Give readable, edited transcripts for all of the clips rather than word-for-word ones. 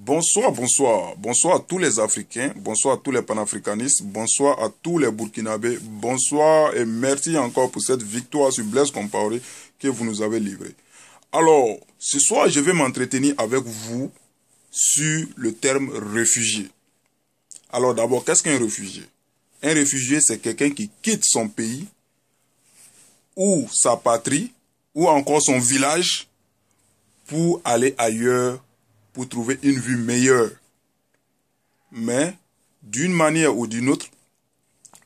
Bonsoir, bonsoir. Bonsoir à tous les Africains, bonsoir à tous les panafricanistes, bonsoir à tous les Burkinabés, bonsoir et merci encore pour cette victoire sur Blaise Compaoré que vous nous avez livrée. Alors, ce soir, je vais m'entretenir avec vous sur le terme réfugié. Alors d'abord, qu'est-ce qu'un réfugié? Un réfugié, c'est quelqu'un qui quitte son pays ou sa patrie ou encore son village pour aller ailleurs, pour trouver une vie meilleure. Mais, d'une manière ou d'une autre,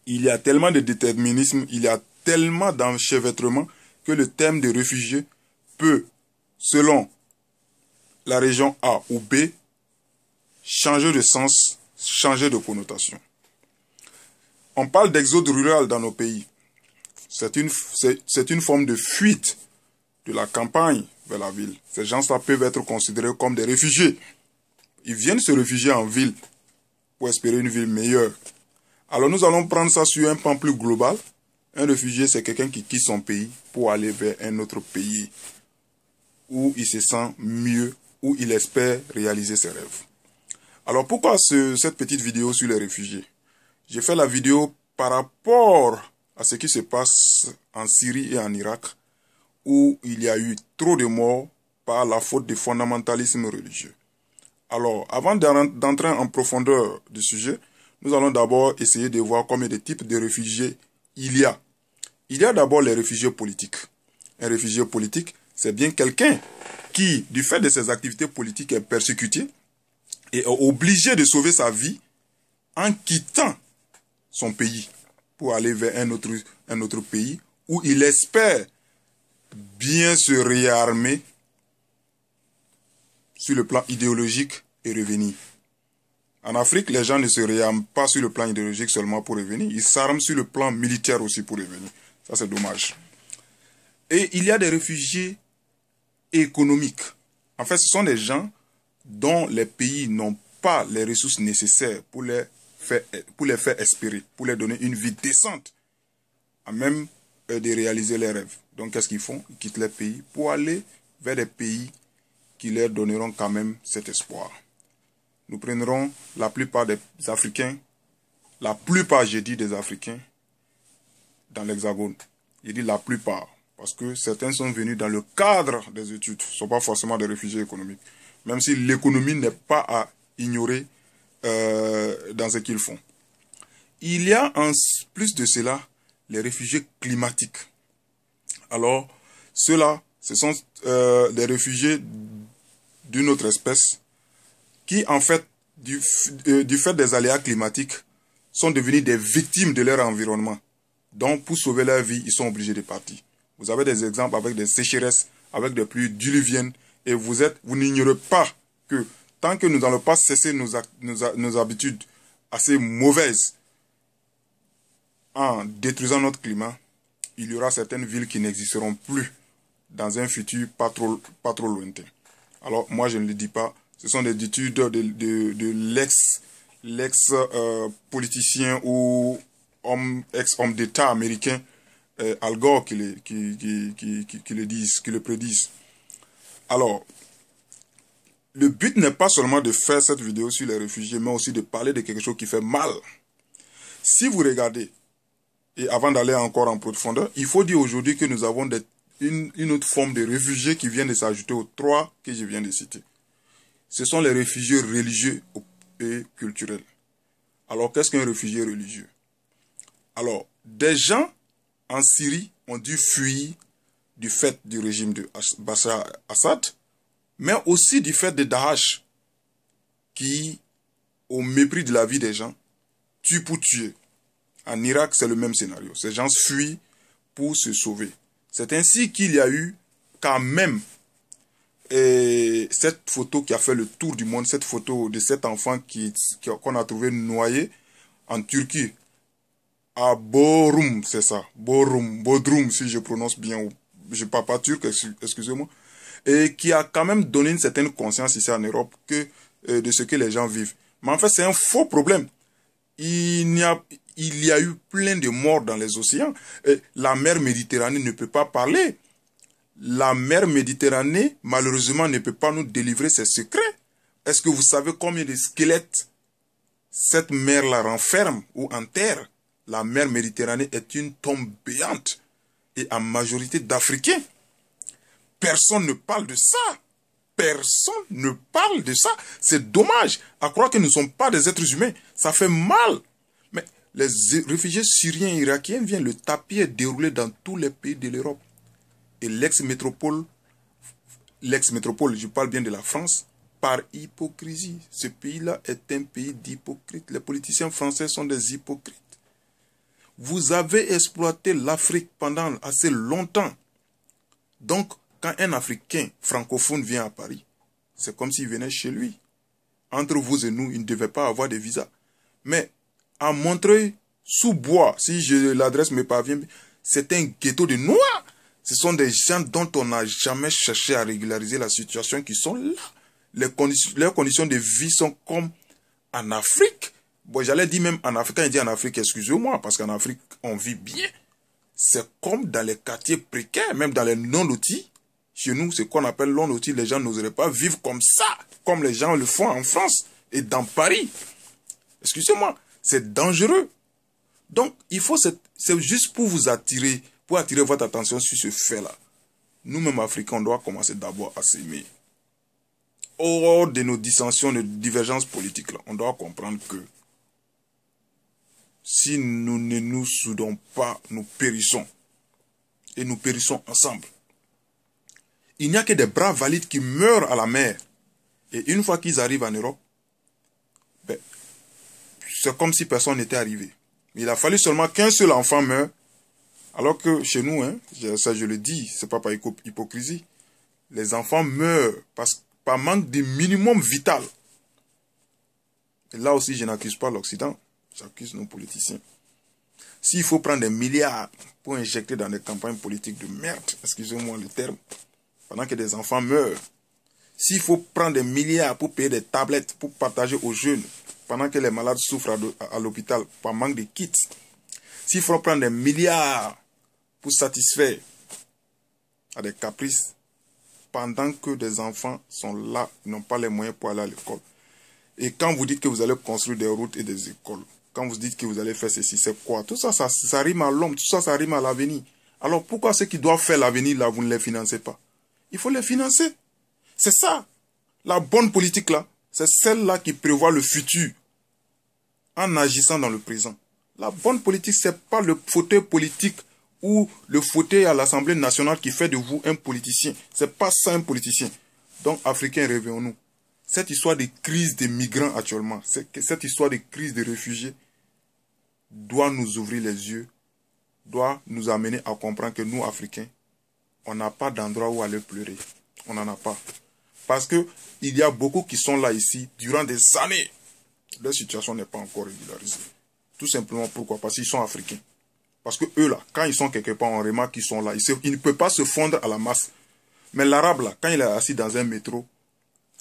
il y a tellement de déterminisme, il y a tellement d'enchevêtrement que le terme de réfugié peut, selon la région A ou B, changer de sens, changer de connotation. On parle d'exode rural dans nos pays. C'est une forme de fuite de la campagne vers la ville. Ces gens-là peuvent être considérés comme des réfugiés. Ils viennent se réfugier en ville pour espérer une vie meilleure. Alors nous allons prendre ça sur un plan plus global. Un réfugié, c'est quelqu'un qui quitte son pays pour aller vers un autre pays où il se sent mieux, où il espère réaliser ses rêves. Alors pourquoi cette petite vidéo sur les réfugiés? J'ai fait la vidéo par rapport à ce qui se passe en Syrie et en Irak, où il y a eu trop de morts par la faute du fondamentalisme religieux. Alors, avant d'entrer en profondeur du sujet, nous allons d'abord essayer de voir combien de types de réfugiés il y a. Il y a d'abord les réfugiés politiques. Un réfugié politique, c'est bien quelqu'un qui, du fait de ses activités politiques, est persécuté et est obligé de sauver sa vie en quittant son pays pour aller vers un autre pays où il espère bien se réarmer sur le plan idéologique et revenir. En Afrique, les gens ne se réarment pas sur le plan idéologique seulement pour revenir, ils s'arment sur le plan militaire aussi pour revenir. Ça, c'est dommage. Et il y a des réfugiés économiques. En fait, ce sont des gens dont les pays n'ont pas les ressources nécessaires pour les faire espérer, pour leur donner une vie décente, à même de réaliser leurs rêves. Donc, qu'est-ce qu'ils font? Ils quittent leur pays pour aller vers des pays qui leur donneront quand même cet espoir. Nous prendrons la plupart des Africains, la plupart, j'ai dit, des Africains dans l'Hexagone. J'ai dit la plupart, parce que certains sont venus dans le cadre des études, ce ne sont pas forcément des réfugiés économiques, même si l'économie n'est pas à ignorer dans ce qu'ils font. Il y a en plus de cela les réfugiés climatiques. Alors, ceux-là, ce sont des réfugiés d'une autre espèce qui, en fait, du fait des aléas climatiques, sont devenus des victimes de leur environnement. Donc, pour sauver leur vie, ils sont obligés de partir. Vous avez des exemples avec des sécheresses, avec des pluies diluviennes, et vous n'ignorez pas que tant que nous n'allons pas cesser nos habitudes assez mauvaises en détruisant notre climat, il y aura certaines villes qui n'existeront plus dans un futur pas trop lointain. Alors, moi, je ne le dis pas. Ce sont des études de l'ex-politicien ou ex-homme d'État américain Al Gore qui le prédisent. Alors, le but n'est pas seulement de faire cette vidéo sur les réfugiés, mais aussi de parler de quelque chose qui fait mal. Si vous regardez, et avant d'aller encore en profondeur, il faut dire aujourd'hui que nous avons une autre forme de réfugiés qui vient de s'ajouter aux trois que je viens de citer. Ce sont les réfugiés religieux et culturels. Alors, qu'est-ce qu'un réfugié religieux? Alors, des gens en Syrie ont dû fuir du fait du régime de Bachar Assad, mais aussi du fait de Daesh, qui, au mépris de la vie des gens, tue pour tuer. En Irak, c'est le même scénario. Ces gens fuient pour se sauver. C'est ainsi qu'il y a eu quand même cette photo qui a fait le tour du monde, cette photo de cet enfant qu'on a trouvé noyé en Turquie, à Bodrum, c'est ça, Bodrum si je prononce bien, je ne parle pas turc, excusez-moi, et qui a quand même donné une certaine conscience ici en Europe de ce que les gens vivent. Mais en fait, c'est un faux problème. Il y a eu plein de morts dans les océans. Et la mer Méditerranée ne peut pas parler. La mer Méditerranée, malheureusement, ne peut pas nous délivrer ses secrets. Est-ce que vous savez combien de squelettes cette mer-là renferme ou enterre? La mer Méditerranée est une tombe béante et en majorité d'Africains. Personne ne parle de ça. Personne ne parle de ça. C'est dommage à croire que nous ne sommes pas des êtres humains. Ça fait mal. Mais les réfugiés syriens et irakiens viennent, le tapis est déroulé dans tous les pays de l'Europe. Et l'ex-métropole, je parle bien de la France, par hypocrisie. Ce pays-là est un pays d'hypocrites. Les politiciens français sont des hypocrites. Vous avez exploité l'Afrique pendant assez longtemps. Donc, quand un Africain francophone vient à Paris, c'est comme s'il venait chez lui. Entre vous et nous, il ne devait pas avoir de visa. Mais à Montreuil, sous bois, si l'adresse me parvient, c'est un ghetto de noirs. Ce sont des gens dont on n'a jamais cherché à régulariser la situation qui sont là. Leurs conditions de vie sont comme en Afrique. Bon, j'allais dire même en Afrique, quand il dit en Afrique, excusez-moi, parce qu'en Afrique, on vit bien. C'est comme dans les quartiers précaires, même dans les non-lotis. Chez nous, ce qu'on appelle non-lotis, les gens n'oseraient pas vivre comme ça, comme les gens le font en France et dans Paris. Excusez-moi, c'est dangereux. Donc, c'est juste pour vous attirer, pour attirer votre attention sur ce fait-là. Nous-mêmes, Africains, on doit commencer d'abord à s'aimer. Hors de nos dissensions, de divergences politiques, là, on doit comprendre que si nous ne nous soudons pas, nous périssons. Et nous périssons ensemble. Il n'y a que des bras valides qui meurent à la mer. Et une fois qu'ils arrivent en Europe, ben, c'est comme si personne n'était arrivé. Il a fallu seulement qu'un seul enfant meure. Alors que chez nous, hein, ça je le dis, c'est pas par hypocrisie. Les enfants meurent par manque de minimum vital. Et là aussi, je n'accuse pas l'Occident. J'accuse nos politiciens. S'il faut prendre des milliards pour injecter dans des campagnes politiques de merde, excusez-moi le terme, pendant que des enfants meurent, s'il faut prendre des milliards pour payer des tablettes, pour partager aux jeunes, pendant que les malades souffrent à l'hôpital par manque de kits, s'il faut prendre des milliards pour satisfaire à des caprices, pendant que des enfants sont là, n'ont pas les moyens pour aller à l'école. Et quand vous dites que vous allez construire des routes et des écoles, quand vous dites que vous allez faire ceci, c'est quoi? Tout ça, ça rime à l'homme, tout ça, ça rime à l'avenir. Alors pourquoi ceux qui doivent faire l'avenir, là, vous ne les financez pas? Il faut les financer. C'est ça. La bonne politique, là, c'est celle-là qui prévoit le futur en agissant dans le présent. La bonne politique, c'est pas le fauteuil politique ou le fauteuil à l'Assemblée nationale qui fait de vous un politicien. C'est pas ça un politicien. Donc, Africains, réveillons-nous. Cette histoire de crise des migrants actuellement, cette histoire de crise des réfugiés doit nous ouvrir les yeux, doit nous amener à comprendre que nous, Africains, on n'a pas d'endroit où aller pleurer. On n'en a pas. Parce que il y a beaucoup qui sont là ici durant des années. Leur situation n'est pas encore régularisée. Tout simplement pourquoi? Parce qu'ils sont africains. Parce que eux là, quand ils sont quelque part, on remarque qu'ils sont là. Ils ne peuvent pas se fondre à la masse. Mais l'arabe là, quand il est assis dans un métro,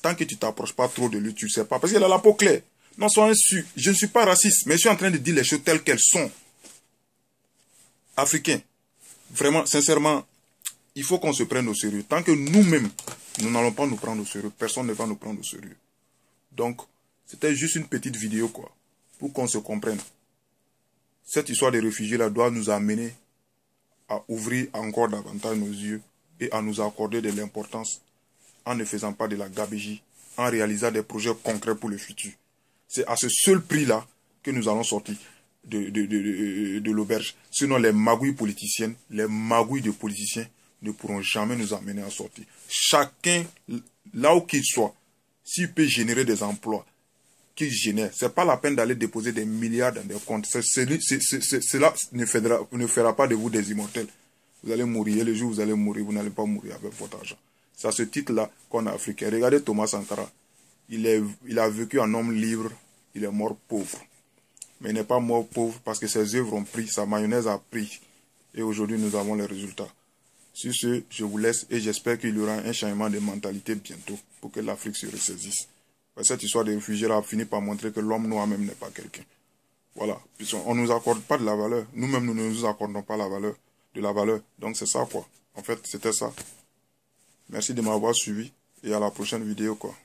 tant que tu ne t'approches pas trop de lui, tu ne sais pas. Parce qu'il a la peau claire. Non, soyez sûr, je ne suis pas raciste, mais je suis en train de dire les choses telles qu'elles sont. Africains, vraiment, sincèrement, il faut qu'on se prenne au sérieux. Tant que nous-mêmes, nous n'allons pas nous prendre au sérieux, personne ne va nous prendre au sérieux. Donc, c'était juste une petite vidéo, quoi, pour qu'on se comprenne. Cette histoire des réfugiés-là doit nous amener à ouvrir encore davantage nos yeux et à nous accorder de l'importance en ne faisant pas de la gabegie, en réalisant des projets concrets pour le futur. C'est à ce seul prix-là que nous allons sortir de l'auberge. Sinon, les magouilles politiciennes, les magouilles de politiciens ne pourront jamais nous amener à sortir. Chacun, là où qu'il soit, s'il peut générer des emplois, qu'il génère, c'est pas la peine d'aller déposer des milliards dans des comptes. Cela ne fera pas de vous des immortels. Vous allez mourir, et le jour où vous allez mourir, vous n'allez pas mourir avec votre argent. C'est à ce titre-là qu'on est africain. Regardez Thomas Sankara. Il a vécu un homme libre, il est mort pauvre. Mais il n'est pas mort pauvre parce que ses œuvres ont pris, sa mayonnaise a pris. Et aujourd'hui, nous avons les résultats. Sur ce, je vous laisse et j'espère qu'il y aura un changement de mentalité bientôt pour que l'Afrique se ressaisisse. Cette histoire des réfugiés a fini par montrer que l'homme noir même n'est pas quelqu'un. Voilà. On ne nous accorde pas de la valeur. Nous-mêmes, nous ne nous accordons pas de la valeur. Donc c'est ça, quoi. En fait, c'était ça. Merci de m'avoir suivi et à la prochaine vidéo, quoi.